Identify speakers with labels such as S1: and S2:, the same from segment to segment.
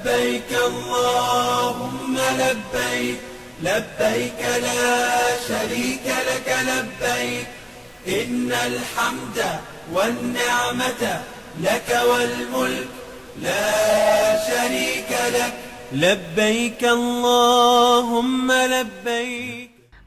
S1: لبيك اللهم لبيك لبيك لا شريك لك لبيك إن الحمد والنعمة لك والملك لا شريك لك لبيك اللهم لبيك.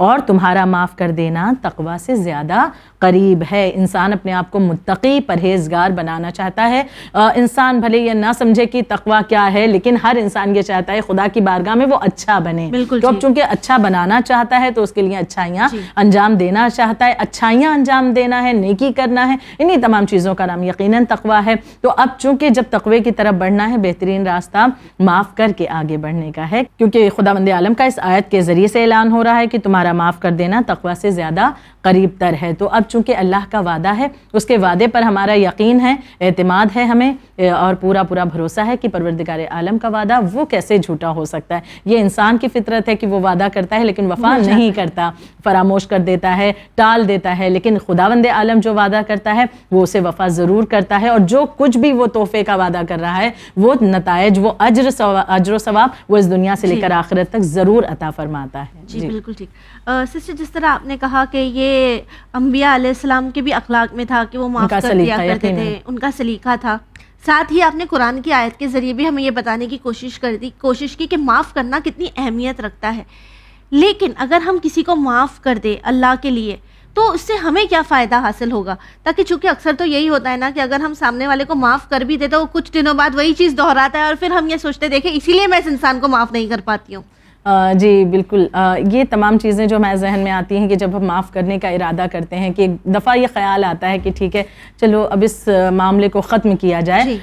S2: اور تمہارا معاف کر دینا تقوی سے زیادہ قریب ہے۔ انسان اپنے آپ کو متقی پرہیزگار بنانا چاہتا ہے۔ انسان بھلے یہ نہ سمجھے کہ تقوی کیا ہے، لیکن ہر انسان یہ چاہتا ہے خدا کی بارگاہ میں وہ اچھا بنے۔ تو اب چونکہ اچھا بنانا چاہتا ہے تو اس کے لیے اچھائیاں انجام دینا چاہتا ہے، اچھائیاں انجام دینا ہے، نیکی کرنا ہے، انہی تمام چیزوں کا نام یقیناً تقوی ہے۔ تو اب چونکہ جب تقوی کی طرف بڑھنا ہے، بہترین راستہ معاف کر کے آگے بڑھنے کا ہے، کیونکہ خداوند عالم کا اس آیت کے ذریعے سے اعلان ہو رہا ہے کہ تمہارا معاف کر دینا تقوی سے زیادہ قریب تر ہے۔ تو اب چونکہ اللہ کا وعدہ ہے، اس کے وعدے پر ہمارا یقین ہے، اعتماد ہے ہمیں، اور پورا بھروسہ ہے کہ پروردگار عالم کا وعدہ وہ کیسے جھوٹا ہو سکتا ہے۔ یہ انسان کی فطرت ہے کہ وہ وعدہ کرتا ہے لیکن وفا نہیں کرتا، فراموش کر دیتا ہے، ٹال دیتا ہے، لیکن خداوند عالم جو وعدہ کرتا ہے وہ اسے وفا ضرور کرتا ہے، اور جو کچھ بھی وہ تحفے کا وعدہ کر رہا ہے وہ نتائج، وہ اجر و ثواب وہ اس دنیا سے لے کر آخرت تک ضرور عطا فرماتا ہے۔
S3: جی بالکل ٹھیک۔ سسٹر، جس طرح آپ نے کہا کہ یہ انبیاء علیہ السلام کے بھی اخلاق میں تھا کہ وہ معاف کر دیا کرتے تھے، ان کا سلیقہ تھا، ساتھ ہی آپ نے قرآن کی آیت کے ذریعے بھی ہمیں یہ بتانے کی کوشش کی کہ معاف کرنا کتنی اہمیت رکھتا ہے۔ لیکن اگر ہم کسی کو معاف کر دیں اللہ کے لیے تو اس سے ہمیں کیا فائدہ حاصل ہوگا؟ تاکہ چونکہ اکثر تو یہی ہوتا ہے نا کہ اگر ہم سامنے والے کو معاف کر بھی دے تو وہ کچھ دنوں بعد وہی چیز دہراتا ہے، اور پھر ہم یہ سوچتے دیکھیں اسی لیے میں اس انسان کو معاف نہیں کر پاتی ہوں۔
S2: جی بالکل، یہ تمام چیزیں جو ہمارے ذہن میں آتی ہیں کہ جب ہم معاف کرنے کا ارادہ کرتے ہیں کہ ایک دفعہ یہ خیال آتا ہے کہ ٹھیک ہے چلو اب اس معاملے کو ختم کیا جائے،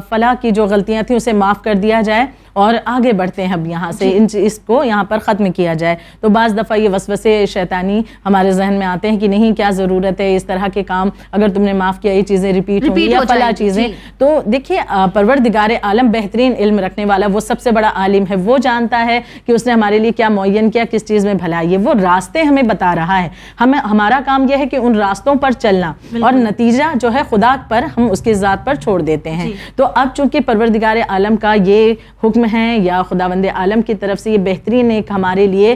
S2: فلاں کی جو غلطیاں تھیں اسے معاف کر دیا جائے اور آگے بڑھتے ہیں اب یہاں سے اس کو یہاں پر ختم کیا جائے، تو بعض دفعہ یہ وسوسے شیطانی ہمارے ذہن میں آتے ہیں کہ نہیں، کیا ضرورت ہے اس طرح کے کام، اگر تم نے معاف کیا یہ چیزیں ریپیٹ ہوں گی یا فلاں چیزیں۔ تو دیکھیے پروردگار عالم بہترین علم رکھنے والا، وہ سب سے بڑا عالم ہے، وہ جانتا ہے کہ اس نے ہمارے لیے کیا معین کیا، کس چیز میں بھلائی ہے، وہ راستے ہمیں بتا رہا ہے، ہمارا کام یہ ہے کہ ان راستوں پر چلنا، اور نتیجہ جو ہے خدا پر ہم اس کی ذات پر چھوڑ دیتے ہیں۔ تو اب چونکہ پروردگار عالم کا یہ حکم ہے یا خداوند عالم کی طرف سے یہ بہترین ایک ہمارے لیے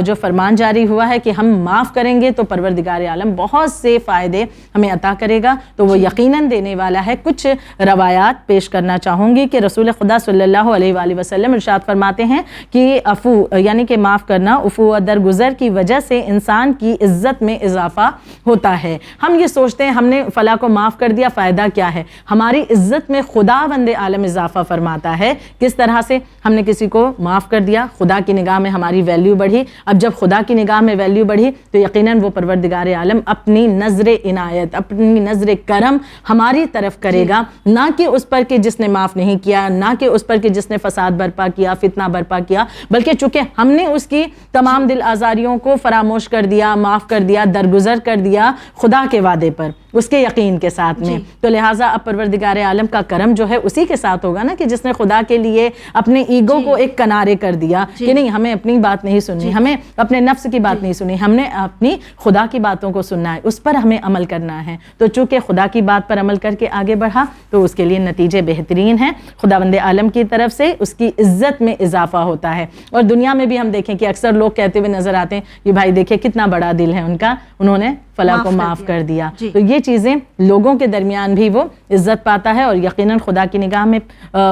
S2: جو فرمان جاری ہوا ہے کہ ہم معاف کریں گے تو پروردگار عالم بہت سے فائدے ہمیں عطا کرے گا، تو وہ یقیناً دینے والا ہے۔ کچھ روایات پیش کرنا چاہوں گی کہ رسول خدا صلی اللہ علیہ وآلہ وسلم ارشاد فرماتے ہیں کہ عفو یعنی کہ معاف کرنا، عفو و درگزر کی وجہ سے انسان کی عزت میں اضافہ ہوتا ہے۔ ہم یہ سوچتے ہیں ہم نے فلاں کو معاف کر دیا، فائدہ کیا ہے؟ ہماری عزت میں خداوند عالم اضافہ فرماتا ہے۔ کس طرح سے؟ ہم نے کسی کو معاف کر دیا، خدا کی نگاہ میں ہماری ویلیو بڑھی، اب جب خدا کی نگاہ میں ویلیو بڑھی تو یقیناً وہ پروردگار عالم اپنی نظر عنایت، اپنی نظر کرم ہماری طرف کرے گا، نہ کہ اس پر کہ جس نے معاف نہیں کیا، نہ کہ اس پر کہ جس نے فساد برپا کیا، فتنہ برپا کیا، بلکہ چونکہ ہم نے اس کی تمام دل آزاریوں کو فراموش کر دیا، معاف کر دیا، درگزر کر دیا خدا کے وعدے پر، اس کے یقین کے ساتھ میں۔ تو لہٰذا اب پروردگار عالم کا کرم جو ہے اسی کے ساتھ ہوگا نا کہ جس نے خدا کے لیے اپنے ایگو کو ایک کنارے کر دیا کہ نہیں، ہمیں اپنی بات نہیں سننی، ہمیں اپنے نفس کی بات نہیں سننی، ہم نے اپنی خدا کی باتوں کو سننا ہے، اس پر ہمیں عمل کرنا ہے۔ تو چونکہ خدا کی بات پر عمل کر کے آگے بڑھا تو اس کے لیے نتیجے بہترین ہیں، خداوند عالم کی طرف سے اس کی عزت میں اضافہ ہوتا ہے۔ اور دنیا میں بھی ہم دیکھیں کہ اکثر لوگ کہتے ہوئے نظر آتے ہیں یہ بھائی دیکھیں کتنا بڑا دل ہے ان کا، انہوں نے فلاں کو معاف کر دیا۔ تو یہ چیزیں لوگوں کے درمیان بھی وہ عزت پاتا ہے اور یقیناً خدا کی نگاہ میں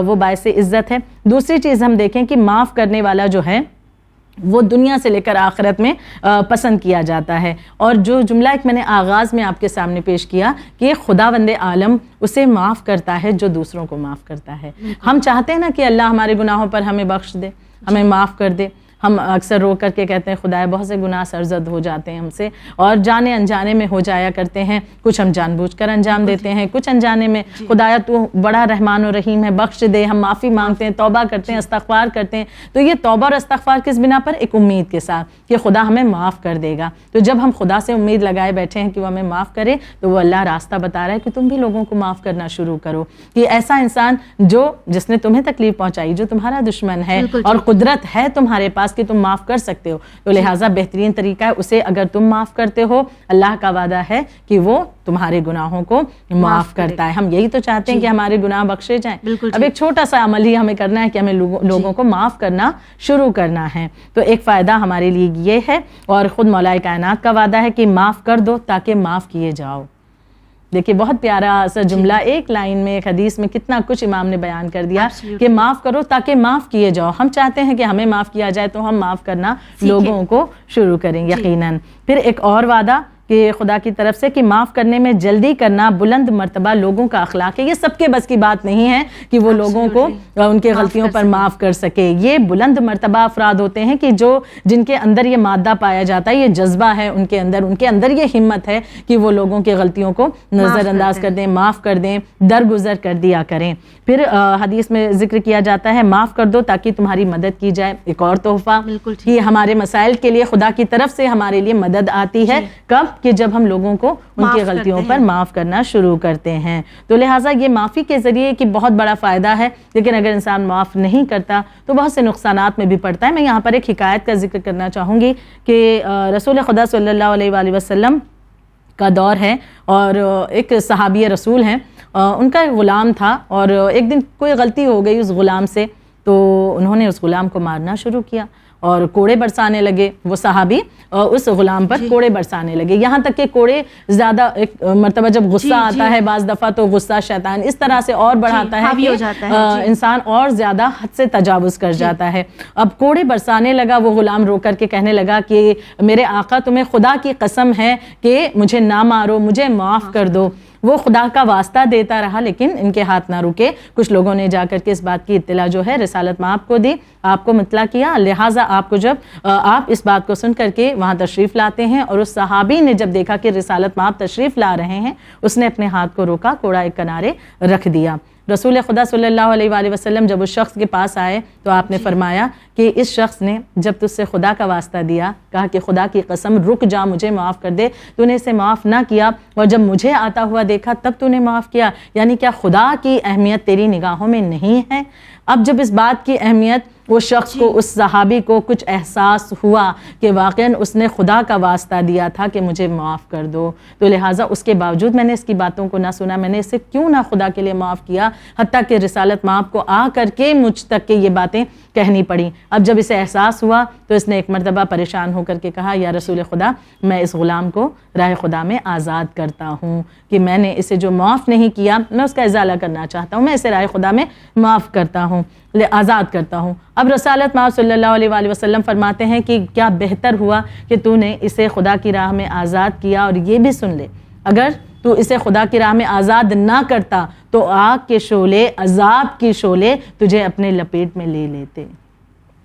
S2: وہ باعث عزت ہے۔ دوسری چیز ہم دیکھیں کہ معاف کرنے والا جو ہے وہ دنیا سے لے کر آخرت میں پسند کیا جاتا ہے۔ اور جو جملہ ایک میں نے آغاز میں آپ کے سامنے پیش کیا کہ خداوند عالم اسے معاف کرتا ہے جو دوسروں کو معاف کرتا ہے۔ ہم چاہتے ہیں نا کہ اللہ ہمارے گناہوں پر ہمیں بخش دے، ہمیں معاف کر دے۔ ہم اکثر رو کر کے کہتے ہیں خدایا بہت سے گناہ سرزد ہو جاتے ہیں ہم سے، اور جانے انجانے میں ہو جایا کرتے ہیں، کچھ ہم جان بوجھ کر انجام دیتے ہیں، کچھ انجانے میں۔ خدایا تو بڑا رحمان و رحیم ہے، بخش دے۔ ہم معافی مانگتے ہیں، توبہ کرتے ہیں، استغفار کرتے ہیں۔ تو یہ توبہ اور استغفار کس بنا پر؟ ایک امید کے ساتھ کہ خدا ہمیں معاف کر دے گا۔ تو جب ہم خدا سے امید لگائے بیٹھے ہیں کہ وہ ہمیں معاف کرے تو وہ اللہ راستہ بتا رہا ہے کہ تم بھی لوگوں کو معاف کرنا شروع کرو۔ کہ ایسا انسان جس نے تمہیں تکلیف پہنچائی، جو تمہارا دشمن ہے اور قدرت ہے تمہارے پاس کہ تم معاف کر سکتے ہو، تو لہٰذا بہترین طریقہ ہے اسے اگر تم معاف کرتے ہو، اللہ کا وعدہ ہے کہ وہ تمہارے گناہوں کو معاف کرتا ہے۔ ہم یہی تو چاہتے ہیں کہ ہمارے گناہ بخشے جائیں۔ اب ایک چھوٹا سا عمل ہی ہمیں کرنا ہے کہ ہمیں لوگوں کو معاف کرنا شروع کرنا ہے۔ تو ایک فائدہ ہمارے لیے یہ ہے، اور خود مولا کائنات کا وعدہ ہے کہ معاف کر دو تاکہ معاف کیے جاؤ۔ دیکھیے بہت پیارا سا جملہ، ایک لائن میں، ایک حدیث میں کتنا کچھ امام نے بیان کر دیا کہ معاف کرو تاکہ معاف کیے جاؤ. ہم چاہتے ہیں کہ ہمیں معاف کیا جائے تو ہم معاف کرنا لوگوں کو شروع کریں یقیناً. پھر ایک اور وعدہ کہ خدا کی طرف سے کہ معاف کرنے میں جلدی کرنا بلند مرتبہ لوگوں کا اخلاق ہے. یہ سب کے بس کی بات نہیں ہے کہ وہ لوگوں کو ان کے غلطیوں پر معاف کر سکے. یہ بلند مرتبہ افراد ہوتے ہیں کہ جن کے اندر یہ مادہ پایا جاتا ہے، یہ جذبہ ہے ان کے اندر یہ ہمت ہے کہ وہ لوگوں کے غلطیوں کو نظر انداز کر دیں، معاف کر دیں، درگزر کر دیا کریں. پھر حدیث میں ذکر کیا جاتا ہے معاف کر دو تاکہ تمہاری مدد کی جائے. ایک اور تحفہ کہ ہمارے مسائل کے لیے خدا کی طرف سے ہمارے لیے مدد آتی ہے. کب؟ کہ جب ہم لوگوں کو ان کی غلطیوں پر معاف کرنا شروع کرتے ہیں. تو لہٰذا یہ معافی کے ذریعے کی بہت بڑا فائدہ ہے، لیکن اگر انسان معاف نہیں کرتا تو بہت سے نقصانات میں بھی پڑتا ہے. میں یہاں پر ایک حکایت کا ذکر کرنا چاہوں گی کہ رسول خدا صلی اللہ علیہ وآلہ وسلم کا دور ہے اور ایک صحابی رسول ہیں، ان کا ایک غلام تھا اور ایک دن کوئی غلطی ہو گئی اس غلام سے، تو انہوں نے اس غلام کو مارنا شروع کیا اور کوڑے برسانے لگے. وہ صحابی اس غلام پر کوڑے برسانے لگے، یہاں تک کہ کوڑے زیادہ، ایک مرتبہ جب غصہ آتا ہے بعض دفعہ تو غصہ شیطان اس طرح سے اور بڑھاتا ہے کہ انسان اور زیادہ حد سے تجاوز کر جاتا ہے. اب کوڑے برسانے لگا. وہ غلام رو کر کے کہنے لگا کہ میرے آقا تمہیں خدا کی قسم ہے کہ مجھے نہ مارو، مجھے معاف کر دو. وہ خدا کا واسطہ دیتا رہا لیکن ان کے ہاتھ نہ رکے. کچھ لوگوں نے جا کر کے اس بات کی اطلاع جو ہے رسالت مآب کو دی، آپ کو مطلع کیا. لہٰذا آپ کو جب آپ اس بات کو سن کر کے وہاں تشریف لاتے ہیں اور اس صحابی نے جب دیکھا کہ رسالت مآب تشریف لا رہے ہیں، اس نے اپنے ہاتھ کو روکا، کوڑا ایک کنارے رکھ دیا. رسول خدا صلی اللہ علیہ وآلہ وسلم جب اس شخص کے پاس آئے تو آپ نے فرمایا کہ اس شخص نے جب تجھ سے خدا کا واسطہ دیا، کہا کہ خدا کی قسم رک جا، مجھے معاف کر دے، تو نے اسے معاف نہ کیا، اور جب مجھے آتا ہوا دیکھا تب تو نے معاف کیا. یعنی کیا خدا کی اہمیت تیری نگاہوں میں نہیں ہے؟ اب جب اس بات کی اہمیت وہ شخص کو، اس صحابی کو کچھ احساس ہوا کہ واقعاً اس نے خدا کا واسطہ دیا تھا کہ مجھے معاف کر دو، تو لہٰذا اس کے باوجود میں نے اس کی باتوں کو نہ سنا، میں نے اسے کیوں نہ خدا کے لیے معاف کیا، حتیٰ کہ رسالت مآب کو آ کر کے مجھ تک کہ یہ باتیں کہنی پڑیں. اب جب اسے احساس ہوا تو اس نے ایک مرتبہ پریشان ہو کر کے کہا یا رسول خدا، میں اس غلام کو راہ خدا میں آزاد کرتا ہوں کہ میں نے اسے جو معاف نہیں کیا میں اس کا ازالہ کرنا چاہتا ہوں، میں اسے راہ خدا میں معاف کرتا ہوں، آزاد کرتا ہوں. اب رسالت مآب صلی اللہ علیہ وآلہ وسلم فرماتے ہیں کہ کیا بہتر ہوا کہ تو نے اسے خدا کی راہ میں آزاد کیا. اور یہ بھی سن لے، اگر تو اسے خدا کی راہ میں آزاد نہ کرتا تو آگ کے شعلے، عذاب کی شعلے تجھے اپنے لپیٹ میں لے لیتے.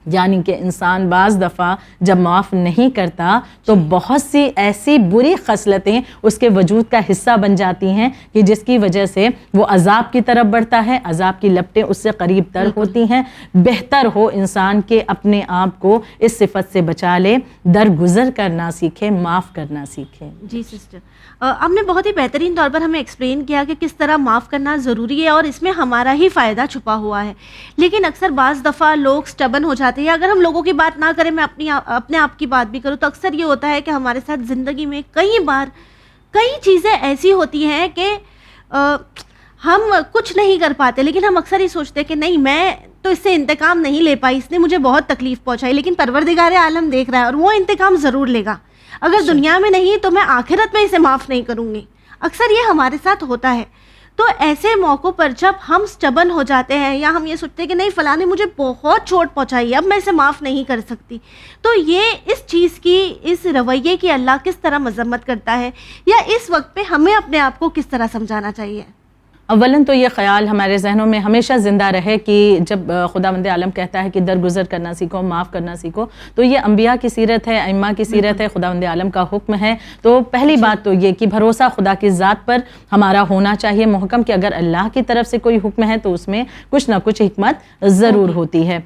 S2: یعنی کہ انسان بعض دفعہ جب معاف نہیں کرتا تو بہت سی ایسی بری خصلتیں اس کے وجود کا حصہ بن جاتی ہیں کہ جس کی وجہ سے وہ عذاب کی طرف بڑھتا ہے، عذاب کی لپٹیں اس سے قریب تر ہوتی ہیں. بہتر ہو انسان کے اپنے آپ کو اس صفت سے بچا لے، درگزر کرنا سیکھے، معاف کرنا سیکھے.
S3: جی سسٹر، آپ نے بہت ہی بہترین طور پر ہمیں ایکسپلین کیا کہ کس طرح معاف کرنا ضروری ہے اور اس میں ہمارا ہی فائدہ چھپا ہوا ہے. لیکن اکثر بعض دفعہ لوگ سٹبن ہو جاتے ہیں. اگر ہم لوگوں کی بات نہ کریں، میں اپنے آپ کی بات بھی کروں، تو اکثر یہ ہوتا ہے کہ ہمارے ساتھ زندگی میں کئی بار کئی چیزیں ایسی ہوتی ہیں کہ ہم کچھ نہیں کر پاتے، لیکن ہم اکثر یہ سوچتے ہیں کہ نہیں، میں تو اس سے انتقام نہیں لے پائی، اس نے مجھے بہت تکلیف پہنچائی، لیکن پروردگار عالم دیکھ رہا ہے اور وہ انتقام ضرور لے گا. اگر دنیا میں نہیں تو میں آخرت میں اسے معاف نہیں کروں گی. اکثر یہ ہمارے ساتھ ہوتا ہے. تو ایسے موقعوں پر جب ہم سٹبن ہو جاتے ہیں یا ہم یہ سوچتے ہیں کہ نہیں فلاں نے مجھے بہت چوٹ پہنچائی ہے، اب میں اسے معاف نہیں کر سکتی، تو یہ اس چیز کی، اس رویے کی اللہ کس طرح مذمت کرتا ہے، یا اس وقت پہ ہمیں اپنے آپ کو کس طرح سمجھانا چاہیے؟
S2: اولاً تو یہ خیال ہمارے ذہنوں میں ہمیشہ زندہ رہے کہ جب خداوند عالم کہتا ہے کہ درگزر کرنا سیکھو، معاف کرنا سیکھو، تو یہ انبیاء کی سیرت ہے، ائمہ کی سیرت ہے، خداوند عالم کا حکم ہے. تو پہلی بات تو یہ کہ بھروسہ خدا کی ذات پر ہمارا ہونا چاہیے محکم، کہ اگر اللہ کی طرف سے کوئی حکم ہے تو اس میں کچھ نہ کچھ حکمت ضرور ہوتی ہے.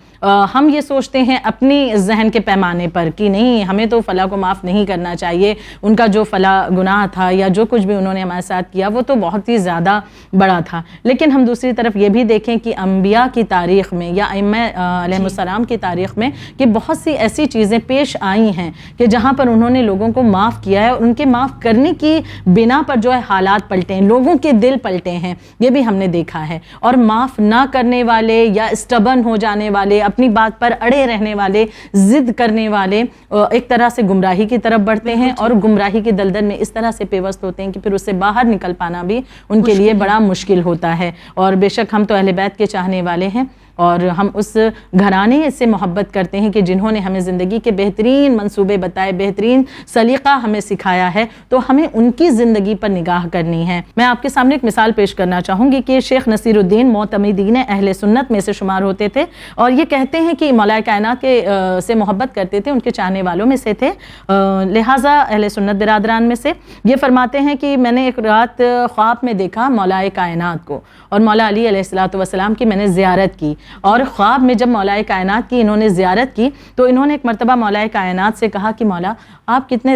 S2: ہم یہ سوچتے ہیں اپنی ذہن کے پیمانے پر کہ نہیں، ہمیں تو فلاں کو معاف نہیں کرنا چاہیے، ان کا جو فلاں گناہ تھا یا جو کچھ بھی انہوں نے ہمارے ساتھ کیا وہ تو بہت ہی زیادہ بڑا بڑا تھا. لیکن ہم دوسری طرف یہ بھی دیکھیں کہ انبیاء کی تاریخ میں یا ائمہ علیہ السلام کی تاریخ میں کہ بہت سی ایسی چیزیں پیش آئی ہیں کہ جہاں پر انہوں نے لوگوں کو معاف کیا ہے اور ان کے معاف کرنے کی بنا پر جو ہے حالات پلٹے ہیں, لوگوں کے دل پلٹے ہیں, یہ بھی ہم نے دیکھا ہے. اور معاف نہ کرنے والے یا اسٹبن ہو جانے والے, اپنی بات پر اڑے رہنے والے, ضد کرنے والے ایک طرح سے گمراہی کی طرف بڑھتے ہیں اور گمراہی کے دلدل میں اس طرح سے پیوست ہوتے ہیں کہ پھر اس سے باہر نکل پانا بھی ان کے لیے بڑا مشکل ہوتا ہے. اور بے شک ہم تو اہل بیت کے چاہنے والے ہیں اور ہم اس گھرانے سے محبت کرتے ہیں کہ جنہوں نے ہمیں زندگی کے بہترین منصوبے بتائے, بہترین سلیقہ ہمیں سکھایا ہے, تو ہمیں ان کی زندگی پر نگاہ کرنی ہے. میں آپ کے سامنے ایک مثال پیش کرنا چاہوں گی کہ شیخ نصیر الدین معتمدین اہل سنت میں سے شمار ہوتے تھے اور یہ کہتے ہیں کہ مولا کائنات کے سے محبت کرتے تھے, ان کے چاہنے والوں میں سے تھے, لہٰذا اہل سنت برادران میں سے. یہ فرماتے ہیں کہ میں نے ایک رات خواب میں دیکھا مولا کائنات کو اور مولا علی علیہ الصلوۃ والسلام کی میں نے زیارت کی. اور خواب میں جب مولا کائنات کی انہوں نے زیارت کی تو انہوں نے ایک مرتبہ مولا کائنات سے کہا کہ مولا آپ کتنے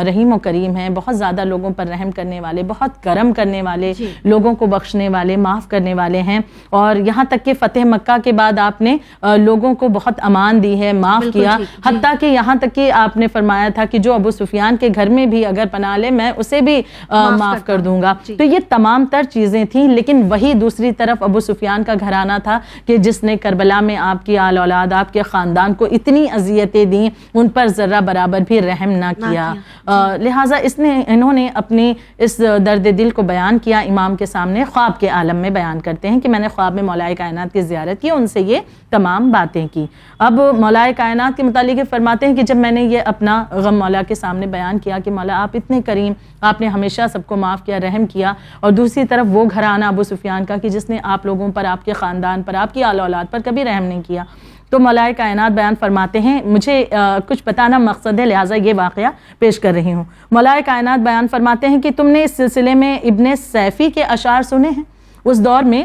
S2: رحیم و کریم ہیں, بہت زیادہ لوگوں پر رحم کرنے والے, بہت کرم کرنے والے, لوگوں کو بخشنے والے, معاف کرنے والے ہیں. اور یہاں تک کہ فتح مکہ کے بعد آپ نے لوگوں کو بہت امان دی ہے, معاف کیا, حتیٰ کہ یہاں تک کہ آپ نے فرمایا تھا کہ جو ابو سفیان کے گھر میں بھی اگر پناہ لے میں اسے بھی معاف کر دوں گا. تو یہ تمام تر چیزیں تھیں. لیکن وہی دوسری طرف ابو سفیان کا گھرانہ تھا کہ جس نے کربلا میں آپ کی آل اولاد, آپ کے خاندان کو اتنی اذیتیں دیں, ان پر ذرہ برابر بھی رحم نہ کیا. لہٰذا انہوں نے اپنی اس درد دل کو بیان کیا امام کے سامنے, خواب کے عالم میں بیان کرتے ہیں کہ میں نے خواب میں مولا کائنات کی زیارت کی, ان سے یہ تمام باتیں کی. اب مولا کائنات کے متعلق فرماتے ہیں کہ جب میں نے یہ اپنا غم مولا کے سامنے بیان کیا کہ مولا آپ اتنے کریم, آپ نے ہمیشہ سب کو معاف کیا, رحم کیا, اور دوسری طرف وہ گھرانہ ابو سفیان کا کہ جس نے آپ لوگوں پر, آپ کے خاندان پر, آپ کی آل اولاد پر کبھی رحم نہیں کیا. تو مولا کائنات بیان فرماتے ہیں, مجھے کچھ بتانا مقصد ہے لہٰذا یہ واقعہ پیش کر رہی ہوں. مولا کائنات بیان فرماتے ہیں کہ تم نے اس سلسلے میں ابن سیفی کے اشعار سنے ہیں. اس دور میں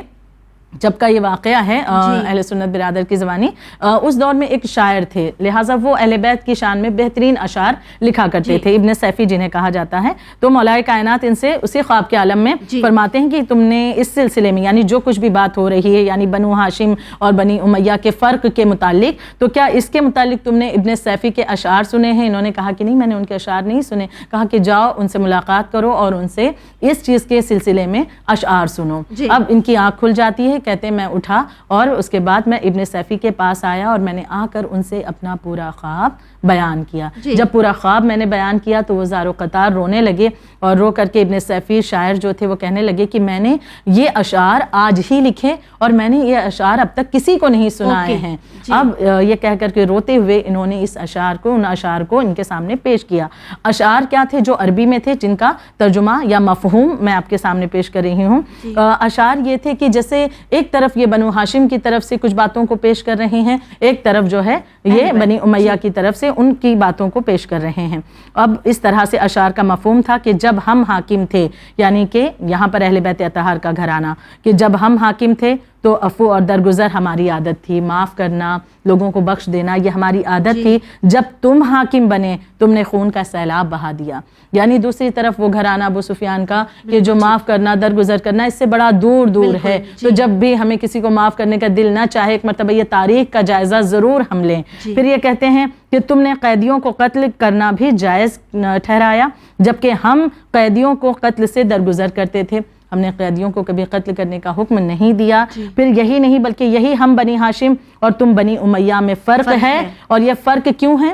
S2: جب کا یہ واقعہ ہے اہل سنت برادر کی زبانی, اس دور میں ایک شاعر تھے, لہٰذا وہ اہل بیت کی شان میں بہترین اشعار لکھا کرتے تھے, ابن سیفی جنہیں کہا جاتا ہے. تو مولا کائنات ان سے اسی خواب کے عالم میں فرماتے ہیں کہ تم نے اس سلسلے میں, یعنی جو کچھ بھی بات ہو رہی ہے, یعنی بنو ہاشم اور بنی امیہ کے فرق کے متعلق, تو کیا اس کے متعلق تم نے ابن سیفی کے اشعار سنے ہیں؟ انہوں نے کہا کہ نہیں, میں نے ان کے اشعار نہیں سنے. کہا کہ جاؤ ان سے ملاقات کرو اور ان سے اس چیز کے سلسلے میں اشعار سنو. اب ان کی آنکھ کھل جاتی ہے, کہتے ہیں میں اٹھا اور اس کے بعد میں ابن سیفی کے پاس آیا اور میں نے آ کر ان سے اپنا پورا خواب بیان کیا. جب پورا خواب میں نے بیان کیا تو وہ زار و قطار رونے لگے اور رو کر کے ابن سیفی شاعر جو تھے وہ کہنے لگے کہ میں نے یہ اشعار آج ہی لکھے اور میں نے یہ اشعار اب تک کسی کو نہیں سنائے ہیں. اب یہ کہہ کر کے روتے ہوئے انہوں نے اس اشعار کو, ان اشعار کو ان کے سامنے پیش کیا. اشعار کیا تھے؟ جو عربی میں تھے, جن کا ترجمہ یا مفہوم میں آپ کے سامنے پیش کر رہی ہوں. اشعار یہ تھے کہ جیسے ایک طرف یہ بنو ہاشم کی طرف سے کچھ باتوں کو پیش کر رہے ہیں, ایک طرف جو ہے یہ بنی امیہ کی طرف سے ان کی باتوں کو پیش کر رہے ہیں. اب اس طرح سے اشعار کا مفہوم تھا کہ جب ہم حاکم تھے, یعنی کہ یہاں پر اہل بیت اطہار کا گھرانہ, کہ جب ہم حاکم تھے تو عفو اور درگزر ہماری عادت تھی, معاف کرنا, لوگوں کو بخش دینا یہ ہماری عادت تھی. جب تم حاکم بنے تم نے خون کا سیلاب بہا دیا. یعنی دوسری طرف وہ گھرانہ ابو سفیان کا کہ جو معاف کرنا, درگزر کرنا اس سے بڑا دور دور ہے. تو جب بھی ہمیں کسی کو معاف کرنے کا دل نہ چاہے, ایک مرتبہ یہ تاریخ کا جائزہ ضرور ہم لیں. پھر یہ کہتے ہیں کہ تم نے قیدیوں کو قتل کرنا بھی جائز ٹھہرایا, جبکہ ہم قیدیوں کو قتل سے درگزر کرتے تھے. ہم نے قیدیوں کو کبھی قتل کرنے کا حکم نہیں دیا. پھر یہی نہیں بلکہ یہی ہم بنی ہاشم اور تم بنی امیہ میں فرق ہے. اور یہ فرق کیوں ہے؟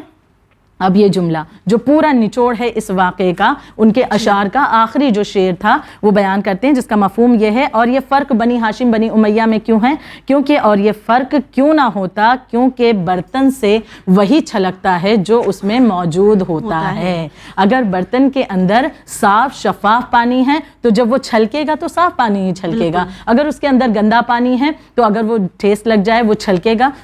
S2: اب یہ جملہ جو پورا نچوڑ ہے اس واقعے کا, ان کے اشعار کا آخری جو شعر تھا وہ بیان کرتے ہیں, جس کا مفہوم یہ ہے. اور یہ فرق بنی ہاشم بنی امیہ میں کیوں ہے؟ کیونکہ, اور یہ فرق کیوں نہ ہوتا, کیونکہ برتن سے وہی چھلکتا ہے جو اس میں موجود ہوتا ہے. اگر برتن کے اندر صاف شفاف پانی ہے تو جب وہ چھلکے گا تو صاف پانی ہی چھلکے گا. اگر اس کے اندر گندا پانی ہے تو اگر وہ ٹھیس لگ جائے, وہ چھلکے گا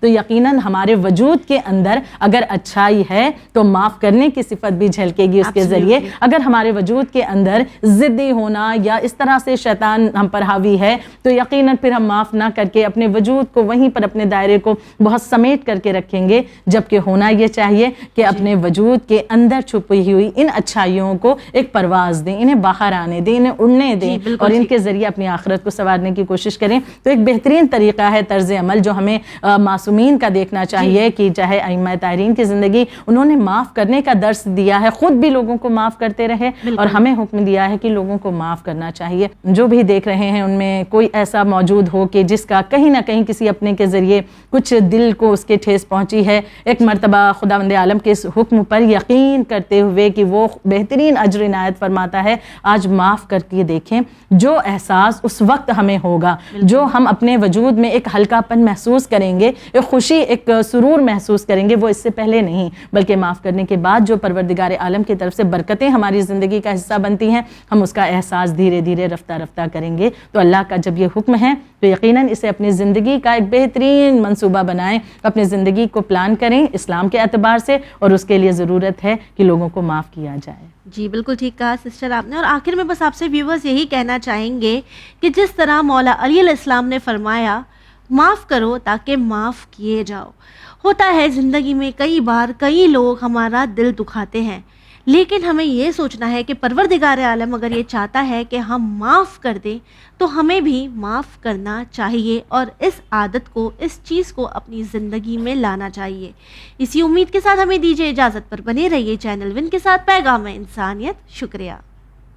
S2: تو یقیناً ہمارے وجود کے اندر اگر اچھائی ہے تو معاف کرنے کی صفت بھی جھلکے گی اس کے ذریعے. اگر ہمارے وجود کے اندر ضدی ہونا یا اس طرح سے شیطان ہم پر حاوی ہے تو یقیناً پھر ہم معاف نہ کر کے اپنے وجود کو وہیں پر اپنے دائرے کو بہت سمیٹ کر کے رکھیں گے, جبکہ ہونا یہ چاہیے کہ اپنے وجود کے اندر چھپی ہوئی ان اچھائیوں کو ایک پرواز دیں, انہیں باہر آنے دیں, انہیں اڑنے دیں اور ان کے ذریعے اپنی آخرت کو سنوارنے کی کوشش کریں. تو ایک بہترین طریقہ ہے طرز عمل جو ہمیں معصومین کا دیکھنا چاہیے کہ چاہے ائمہ طاہرین کی زندگی, انہوں نے معاف کرنے کا درس دیا ہے, خود بھی لوگوں کو معاف کرتے رہے اور ہمیں حکم دیا ہے کہ لوگوں کو معاف کرنا چاہیے. جو بھی دیکھ رہے ہیں ان میں کوئی ایسا موجود ہو کہ جس کا کہیں نہ کہیں کسی اپنے کے ذریعے کچھ دل کو اس کے ٹھیس پہنچی ہے, ایک مرتبہ خداوند عالم کے اس حکم پر یقین کرتے ہوئے کہ وہ بہترین اجر عنایت فرماتا ہے, آج معاف کر کے دیکھیں. جو احساس اس وقت ہمیں ہوگا, جو ہم اپنے وجود میں ایک ہلکا پن محسوس کریں گے, ایک خوشی, ایک سرور محسوس کریں گے, وہ اس سے پہلے نہیں بلکہ معاف کرنے کے بعد جو پروردگار عالم کی طرف سے برکتیں ہماری زندگی کا حصہ بنتی ہیں, ہم اس کا احساس دھیرے دھیرے رفتہ رفتہ کریں گے. تو اللہ کا جب یہ حکم ہے تو یقیناً اسے اپنی زندگی کا ایک بہترین منصوبہ بنائیں, اپنی زندگی کو پلان کریں اسلام کے اعتبار سے, اور اس کے لیے ضرورت ہے کہ لوگوں کو معاف کیا جائے.
S3: جی بالکل ٹھیک کہا سسٹر آپ نے. اور آخر میں بس آپ سے ویورز یہی کہنا چاہیں گے کہ جس طرح مولا علی علیہ السلام نے فرمایا معاف کرو تاکہ معاف کیے جاؤ. ہوتا ہے زندگی میں کئی بار کئی لوگ ہمارا دل دکھاتے ہیں, لیکن ہمیں یہ سوچنا ہے کہ پروردگار عالم اگر یہ چاہتا ہے کہ ہم معاف کر دیں تو ہمیں بھی معاف کرنا چاہیے اور اس عادت کو, اس چیز کو اپنی زندگی میں لانا چاہیے. اسی امید کے ساتھ ہمیں دیجیے اجازت, پر بنے رہیے چینل ون کے ساتھ پیغام انسانیت. شکریہ.